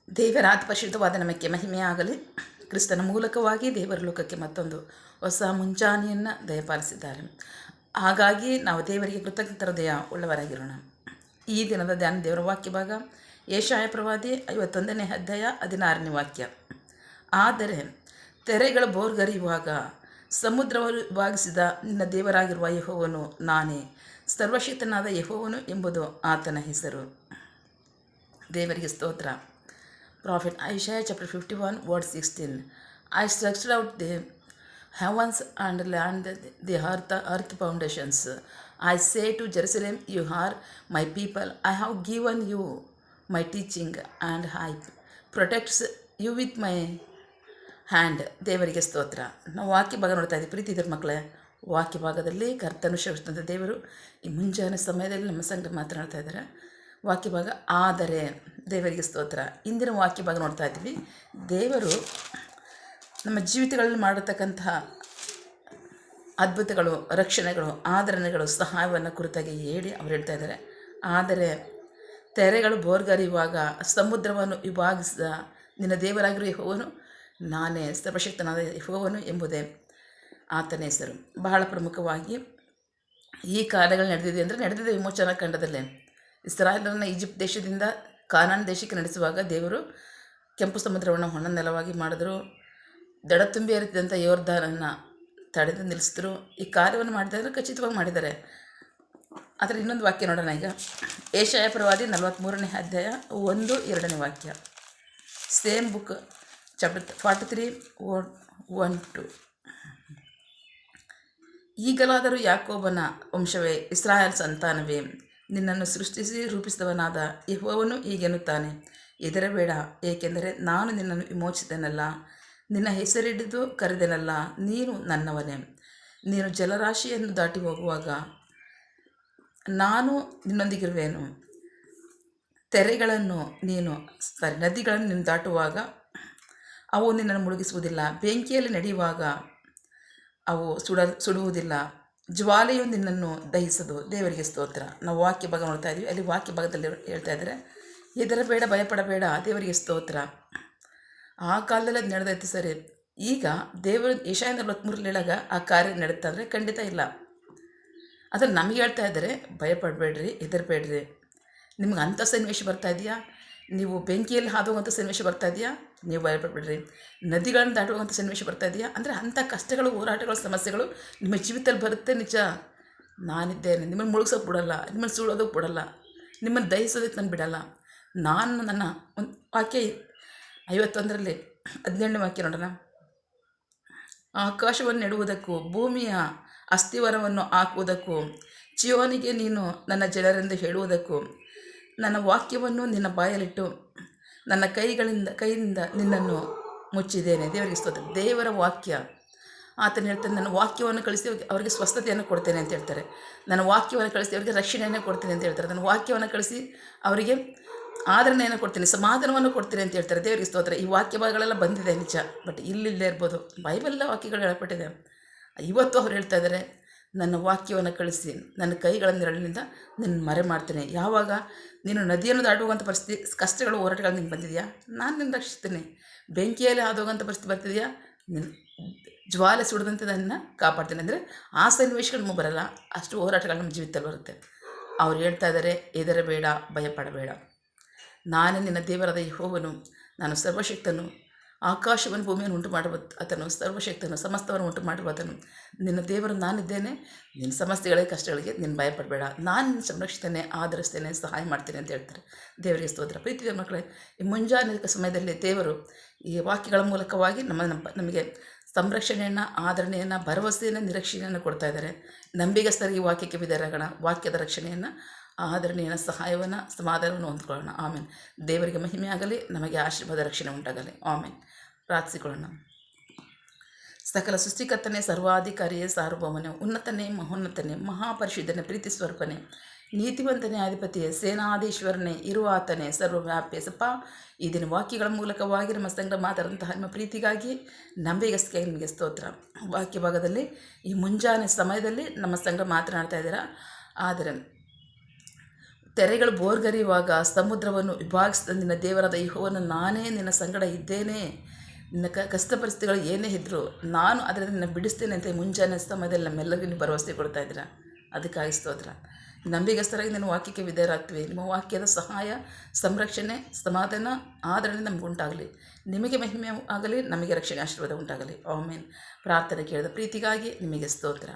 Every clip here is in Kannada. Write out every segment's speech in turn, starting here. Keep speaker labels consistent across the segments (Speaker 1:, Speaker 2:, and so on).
Speaker 1: ದೇವರಾದ ಪರಿಶುದ್ಧವಾದ ನಮಗೆ ಮಹಿಮೆಯಾಗಲಿ. ಕ್ರಿಸ್ತನ ಮೂಲಕವಾಗಿ ದೇವರ ಲೋಕಕ್ಕೆ ಮತ್ತೊಂದು ಹೊಸ ಮುಂಜಾನೆಯನ್ನು ದಯಪಾಲಿಸಿದ್ದಾರೆ. ಹಾಗಾಗಿ ನಾವು ದೇವರಿಗೆ ಕೃತಜ್ಞತರ ದಯ ಉಳ್ಳವರಾಗಿರೋಣ. ಈ ದಿನದ ಧ್ಯಾನ ದೇವರ ವಾಕ್ಯ ಭಾಗ ಯೆಶಾಯ ಪ್ರವಾದಿ 51ನೇ ಅಧ್ಯಾಯ 16ನೇ ವಾಕ್ಯ. ಆದರೆ ತೆರೆಗಳ ಬೋರ್ಗರಿಯುವಾಗ ಸಮುದ್ರವನ್ನು ವಿಭಾಗಿಸಿದ ನಿನ್ನ ದೇವರಾಗಿರುವ ಯೆಹೋವನು ನಾನೇ, ಸರ್ವಶಕ್ತನಾದ ಯೆಹೋವನು ಎಂಬುದು ಆತನ ಹೆಸರು. ದೇವರಿಗೆ ಸ್ತೋತ್ರ. Prophet Isaiah chapter 51 verse 16. I stretched out the heavens and land the earth foundations. I say to Jerusalem, you are my people. I have given you my teaching and I protect you with my hand. ದೇವರಿಗೆ ಸ್ತೋತ್ರ. ನಾವು ವಾಕ್ಯ ಭಾಗ ನೋಡ್ತಾ ಇದ್ದೀವಿ. ಪ್ರೀತಿ ಇದ್ರ ಮಕ್ಕಳೇ, ವಾಕ್ಯ ಭಾಗದಲ್ಲಿ ಕರ್ತನು ಶ್ರೇಷ್ಠ ದೇವರು ಈ ಮುಂಜಾನೆ ಸಮಯದಲ್ಲಿ ನಮ್ಮ ಸಂಗಡ ಮಾತನಾಡ್ತಾ ಇದ್ದಾರೆ. ವಾಕ್ಯ ಭಾಗ ಆದರೆ ದೇವರಿಗೆ ಸ್ತೋತ್ರ. ಇಂದಿನ ವಾಕ್ಯ ಭಾಗ ನೋಡ್ತಾ ಇದ್ದೀವಿ. ದೇವರು ನಮ್ಮ ಜೀವಿತಗಳಲ್ಲಿ ಮಾಡಿರ್ತಕ್ಕಂತಹ ಅದ್ಭುತಗಳು, ರಕ್ಷಣೆಗಳು, ಆದರಣೆಗಳು, ಸಹಾಯವನ್ನು ಕುರಿತಾಗಿ ಹೇಳಿ ಅವ್ರು ಹೇಳ್ತಾ ಇದ್ದಾರೆ. ಆದರೆ ತೆರೆಗಳು ಬೋರ್ಗರಿಯುವಾಗ ಸಮುದ್ರವನ್ನು ವಿಭಾಗಿಸಿದ ನಿನ್ನ ದೇವರಾಗಿರುವ ಯೆಹೋವನು ನಾನೇ, ಸರ್ವಶಕ್ತನಾದ ಯೆಹೋವನು ಎಂಬುದೇ ಆತನ ಹೆಸರು. ಬಹಳ ಪ್ರಮುಖವಾಗಿ ಈ ಕಾರ್ಯಗಳು ನಡೆದಿದೆ ಅಂದರೆ ನಡೆದಿದೆ ವಿಮೋಚನಾ ಖಂಡದಲ್ಲೇ. ಇಸ್ರಾಯೇಲರನ್ನು ಈಜಿಪ್ಟ್ ದೇಶದಿಂದ ಕಾನಾನ್ ದೇಶಕ್ಕೆ ನಡೆಸುವಾಗ ದೇವರು ಕೆಂಪು ಸಮುದ್ರವನ್ನು ಹೊಣ್ಣ ನೆಲವಾಗಿ ಮಾಡಿದ್ರು. ದಡ ತುಂಬಿ ಹರಿತಿದ್ದಂಥ ಯೋರ್ದಾನನ್ನು ತಡೆದು ನಿಲ್ಲಿಸಿದ್ರು. ಈ ಕಾರ್ಯವನ್ನು ಮಾಡಿದಾಗ ಖಚಿತವಾಗಿ ಮಾಡಿದ್ದಾರೆ. ಆದರೆ ಇನ್ನೊಂದು ವಾಕ್ಯ ನೋಡೋಣ ಈಗ. ಯೆಶಾಯ ಪ್ರವಾದಿ 43ನೇ ಅಧ್ಯಾಯ 1-2ನೇ ವಾಕ್ಯ. Same book chapter 43:1-2. ಈಗಲಾದರೂ ಯಾಕೋಬನ ವಂಶವೇ, ಇಸ್ರಾಯೇಲ್ ಸಂತಾನವೇ, ನಿನ್ನನ್ನು ಸೃಷ್ಟಿಸಿ ರೂಪಿಸಿದವನಾದ ಯೆಹೋವನು ಹೀಗೆನ್ನುತ್ತಾನೆ, ಹೆದರಬೇಡ, ಏಕೆಂದರೆ ನಾನು ನಿನ್ನನ್ನು ವಿಮೋಚಿಸಿದೆನಲ್ಲ, ನಿನ್ನ ಹೆಸರಿಡಿದು ಕರೆದೆನಲ್ಲ, ನೀನು ನನ್ನವನೇ. ನೀನು ಜಲರಾಶಿಯನ್ನು ದಾಟಿ ಹೋಗುವಾಗ ನಾನು ನಿನ್ನೊಂದಿಗಿರುವೆನು, ನದಿಗಳನ್ನು ನೀನು ದಾಟುವಾಗ ಅವು ನಿನ್ನನ್ನು ಮುಳುಗಿಸುವುದಿಲ್ಲ, ಬೆಂಕಿಯಲ್ಲಿ ನಡೆಯುವಾಗ ಅವು ಸುಡುವುದಿಲ್ಲ, ಜ್ವಾಲೆಯು ನಿನ್ನನ್ನು ದಹಿಸದು. ದೇವರಿಗೆ ಸ್ತೋತ್ರ. ನಾವು ವಾಕ್ಯ ಭಾಗ ನೋಡ್ತಾ ಇದ್ವಿ. ಅಲ್ಲಿ ವಾಕ್ಯ ಭಾಗದಲ್ಲಿ ಹೇಳ್ತಾ ಇದ್ದಾರೆ, ಹೆದರಬೇಡ, ಭಯಪಡಬೇಡ. ದೇವರಿಗೆ ಸ್ತೋತ್ರ. ಆ ಕಾಲದಲ್ಲಿ ಅದು ನಡೆದೈತೆ ಸರಿ. ಈಗ ದೇವರು ಯೆಶಾಯ 43 ಹೇಳಾಗ ಆ ಕಾರ್ಯ ನಡೀತಾ ಅಂದರೆ ಖಂಡಿತ ಇಲ್ಲ. ಅದನ್ನು ನಮಗೆ ಹೇಳ್ತಾ ಇದ್ದಾರೆ, ಭಯಪಡಬೇಡ್ರಿ, ಹೆದರಬೇಡ್ರಿ. ನಿಮ್ಗೆ ಅಂಥ ಸನ್ನಿವೇಶ ಬರ್ತಾ ಇದೆಯಾ? ನೀವು ಬೆಂಕಿಯಲ್ಲಿ ಹಾದುವಂಥ ಸನ್ನಿವೇಶ ಬರ್ತಾ ಇದೆಯಾ? ನೀವು ಭಯಪಡಬೇಡ್ರಿ. ನದಿಗಳನ್ನು ದಾಟುವಂಥ ಸನ್ನಿವೇಶ ಬರ್ತಾ ಇದೆಯಾ ಅಂದರೆ ಅಂಥ ಕಷ್ಟಗಳು, ಹೋರಾಟಗಳು, ಸಮಸ್ಯೆಗಳು ನಿಮ್ಮ ಜೀವಿತದಲ್ಲಿ ಬರುತ್ತೆ. ನಿಜ, ನಾನಿದ್ದೇನೆ. ನಿಮ್ಮನ್ನು ಮುಳುಗ್ಸೋಕೆ ಬಿಡಲ್ಲ, ನಿಮ್ಮನ್ನು ಸುಳೋದಕ್ಕೆ ಬಿಡಲ್ಲ, ನಿಮ್ಮನ್ನು ದಹಿಸೋದಕ್ಕೆ ನಾನು ಬಿಡಲ್ಲ. ನಾನು ನನ್ನ ಒಂದು ವಾಕ್ಯ 51ರಲ್ಲಿ 17ನೇ ವಾಕ್ಯ ನೋಡೋಣ. ಆಕಾಶವನ್ನು ನೆಡುವುದಕ್ಕೂ ಭೂಮಿಯ ಅಸ್ಥಿವಾರವನ್ನು ಹಾಕುವುದಕ್ಕೂ ಚೀಯೋನಿಗೆ ನೀನು ನನ್ನ ಜನರೆಂದು ಹೇಳುವುದಕ್ಕೂ ನನ್ನ ವಾಕ್ಯವನ್ನು ನಿನ್ನ ಬಾಯಲ್ಲಿಟ್ಟು ನನ್ನ ಕೈಯಿಂದ ನಿನ್ನನ್ನು ಮುಚ್ಚಿದ್ದೇನೆ. ದೇವರಿಗೆ ಸ್ತೋತ್ರ. ದೇವರ ವಾಕ್ಯ. ಆತನು ಹೇಳ್ತಾನೆ, ನನ್ನ ವಾಕ್ಯವನ್ನು ಕಳಿಸಿ ಅವರಿಗೆ ಸ್ವಸ್ಥತೆಯನ್ನು ಕೊಡ್ತೇನೆ ಅಂತ ಹೇಳ್ತಾರೆ. ನನ್ನ ವಾಕ್ಯವನ್ನು ಕಳಿಸಿ ಅವರಿಗೆ ರಕ್ಷಣೆಯನ್ನು ಕೊಡ್ತೇನೆ ಅಂತ ಹೇಳ್ತಾರೆ. ನನ್ನ ವಾಕ್ಯವನ್ನು ಕಳಿಸಿ ಅವರಿಗೆ ಆದರಣೆಯನ್ನು ಕೊಡ್ತೀನಿ, ಸಮಾಧಾನವನ್ನು ಕೊಡ್ತೀನಿ ಅಂತ ಹೇಳ್ತಾರೆ. ದೇವರಿಗೆ ಸ್ತೋತ್ರ. ಈ ವಾಕ್ಯ ಭಾಗಗಳೆಲ್ಲ ಬಂದಿದೆ ನಿಜ, ಬಟ್ ಇಲ್ಲಿಲ್ಲೇ ಇರ್ಬೋದು. ಬೈಬಲ್ ವಾಕ್ಯಗಳು ಹೇಳಲ್ಪಟ್ಟಿದೆ. ಇವತ್ತು ಅವ್ರು ಹೇಳ್ತಾ ಇದ್ದಾರೆ, ನನ್ನ ವಾಕ್ಯವನ್ನು ಕಳಿಸಿ ನನ್ನ ಕೈಗಳ ನೆರಳಿನಿಂದ ನಿನ್ನ ಮರೆ ಮಾಡ್ತೇನೆ. ಯಾವಾಗ ನೀನು ನದಿಯನ್ನು ದಾಟುವಂಥ ಪರಿಸ್ಥಿತಿ, ಕಷ್ಟಗಳು, ಹೋರಾಟಗಳು ನಿಂಗೆ ಬಂದಿದೆಯಾ? ನಾನು ನಿನ್ನ ರಕ್ಷಿಸ್ತೀನಿ. ಬೆಂಕಿಯಲ್ಲಿ ಹಾದುವಂಥ ಪರಿಸ್ಥಿತಿ ಬರ್ತಿದೆಯಾ? ನಿನ್ನ ಜ್ವಾಲೆ ಸುಡಿದಂತೆ ನನ್ನ ಕಾಪಾಡ್ತೀನಿ. ಅಂದರೆ ಆ ಸನ್ನಿವೇಶಗಳು ನಮಗೆ ಬರಲ್ಲ, ಅಷ್ಟು ಹೋರಾಟಗಳು ನಮ್ಮ ಜೀವಿತದಲ್ಲಿ ಬರುತ್ತೆ. ಅವ್ರು ಹೇಳ್ತಾ ಇದ್ದಾರೆ, ಹೆದರಬೇಡ, ಭಯಪಡಬೇಡ. ನಾನೇ ನಿನ್ನ ದೇವರಾದ ಯೆಹೋವನು, ನಾನು ಸರ್ವಶಕ್ತನು, ಆಕಾಶವನ್ನು ಭೂಮಿಯನ್ನು ಉಂಟು ಮಾಡುವ ಆತನು, ಸರ್ವಶಕ್ತನು, ಸಮಸ್ತವನ್ನು ಉಂಟು ಮಾಡುವಾತನು. ನಿನ್ನ ದೇವರು ನಾನಿದ್ದೇನೆ. ನಿನ್ನ ಸಮಸ್ಯೆಗಳಿಗೆ, ಕಷ್ಟಗಳಿಗೆ ನೀನು ಭಯಪಡಬೇಡ. ನಾನು ನಿನ್ನ ಸಂರಕ್ಷಿಸ್ತೇನೆ, ಆಧರಿಸ್ತೇನೆ, ಸಹಾಯ ಮಾಡ್ತೇನೆ ಅಂತ ಹೇಳ್ತಾರೆ. ದೇವರಿಗೆ ಸ್ತೋತ್ರ. ಪ್ರೀತಿಯ ಮಕ್ಕಳೇ, ಈ ಮುಂಜಾನೆ ಸಮಯದಲ್ಲಿ ದೇವರು ಈ ವಾಕ್ಯಗಳ ಮೂಲಕವಾಗಿ ನಮಗೆ ಸಂರಕ್ಷಣೆಯನ್ನು, ಆದರಣೆಯನ್ನು, ಭರವಸೆಯನ್ನು, ನಿರೀಕ್ಷೆಯನ್ನು ಕೊಡ್ತಾ ಇದ್ದಾರೆ. ನಂಬಿಗಸ್ತರಿಗೆ ವಾಕ್ಯಕ್ಕೆ ಬಿದ್ದರಾಗೋಣ. ವಾಕ್ಯದ ರಕ್ಷಣೆಯನ್ನು, ಆದರಣೆಯನ್ನು, ಸಹಾಯವನ್ನು, ಸಮಾಧಾನವನ್ನು ಹೊಂದ್ಕೊಳ್ಳೋಣ. ಆಮೇಲೆ ದೇವರಿಗೆ ಮಹಿಮೆ ಆಗಲಿ, ನಮಗೆ ಆಶೀರ್ವಾದ, ರಕ್ಷಣೆ ಉಂಟಾಗಲಿ. ಆಮೇಲೆ ಪ್ರಾರ್ಥಿಸಿಕೊಳ್ಳೋಣ. ಸಕಲ ಸೃಷ್ಟಿಕರ್ತನೇ, ಸರ್ವಾಧಿಕಾರಿಯೇ, ಸಾರ್ವಭೌಮನೇ, ಉನ್ನತನೇ, ಮಹೋನ್ನತನೇ, ಮಹಾಪರಿಶುದ್ಧನೇ, ಪ್ರೀತಿ ಸ್ವರೂಪನೇ, ನೀತಿವಂತನೇ, ಅಧಿಪತಿಯೇ, ಸೇನಾಧೀಶ್ವರನೇ, ಇರುವಾತನೇ, ಸರ್ವವ್ಯಾಪ್ಯ ಸಪ್ಪ. ಈ ದಿನ ವಾಕ್ಯಗಳ ಮೂಲಕವಾಗಿ ನಮ್ಮ ಸಂಗಡ ಮಾತಾಡುವಂತಹ ನಿಮ್ಮ ಪ್ರೀತಿಗಾಗಿ, ನಂಬಿಗಸ್ತಿಗಾಗಿ ನಿಮಗೆ ಸ್ತೋತ್ರ. ವಾಕ್ಯ ಭಾಗದಲ್ಲಿ ಈ ಮುಂಜಾನೆ ಸಮಯದಲ್ಲಿ ನಮ್ಮ ಸಂಗಡ ಮಾತನಾಡ್ತಾ ಇದ್ದೀರಾ. ಆದರೆ ತೆರೆಗಳು ಬೋರ್ಗರೆಯುವಾಗ ಸಮುದ್ರವನ್ನು ವಿಭಾಗಿಸಿದ ನಿನ್ನ ದೇವರಾದ ಯೆಹೋವನು ನಾನೇ ನಿನ್ನ ಸಂಗಡ ಇದ್ದೇನೆ. ನಿನ್ನ ಕಷ್ಟ ಪರಿಸ್ಥಿತಿಗಳು ಏನೇ ಇದ್ದರೂ ನಾನು ಅದರಿಂದ ನಿನ್ನ ಬಿಡಿಸ್ತೇನೆ ಅಂತ ಮುಂಜಾನೆ ಸಮಯದಲ್ಲಿ ನಮ್ಮೆಲ್ಲರಿಗೂ ನೀವು ಭರವಸೆ ಕೊಡ್ತಾ ಇದ್ದೀರಾ. ಅದಕ್ಕಾಗಿ ಸ್ತೋತ್ರ. ನಂಬಿಗಸ್ತರಾಗಿ ನನ್ನ ವಾಕ್ಯಕ್ಕೆ ವಿಧೇಯರಾಗ್ತೀವಿ. ನಿಮ್ಮ ವಾಕ್ಯದ ಸಹಾಯ, ಸಂರಕ್ಷಣೆ, ಸಮಾಧಾನ, ಆದರಣೆ ನಮ್ಗೆ ಉಂಟಾಗಲಿ. ನಿಮಗೆ ಮಹಿಮೆ ಆಗಲಿ, ನಮಗೆ ರಕ್ಷಣೆ ಆಶೀರ್ವಾದ ಉಂಟಾಗಲಿ. ಆಮೆನ್. ಪ್ರಾರ್ಥನೆ ಕೇಳಿದ ಪ್ರೀತಿಗಾಗಿ ನಿಮಗೆ ಸ್ತೋತ್ರ.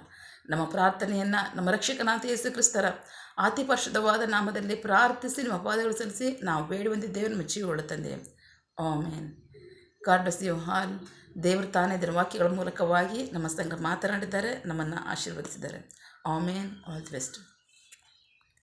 Speaker 1: ನಮ್ಮ ಪ್ರಾರ್ಥನೆಯನ್ನು ನಮ್ಮ ರಕ್ಷಕನಾಥ ಯೇಸು ಕ್ರಿಸ್ತರ ಅತಿ ಪರಿಶುದ್ಧವಾದ ನಾಮದಲ್ಲಿ ಪ್ರಾರ್ಥಿಸಿ ನಿಮ್ಮ ಅಪಾದಗಳು ಸಲ್ಲಿಸಿ ನಾವು ಬೇಡುವಂತಿದ್ದೇವೆ. ನಮ್ಮ ಜೀವಗಳ ತಂದೆ. Amen. God bless you all. ದೇವರು ತಾನೇ ಇದರ ವಾಕ್ಯಗಳ ಮೂಲಕವಾಗಿ ನಮ್ಮ ಸಂಘ ಮಾತನಾಡಿದ್ದಾರೆ, ನಮ್ಮನ್ನು ಆಶೀರ್ವದಿಸಿದ್ದಾರೆ. ಆಮೆನ್. All the best.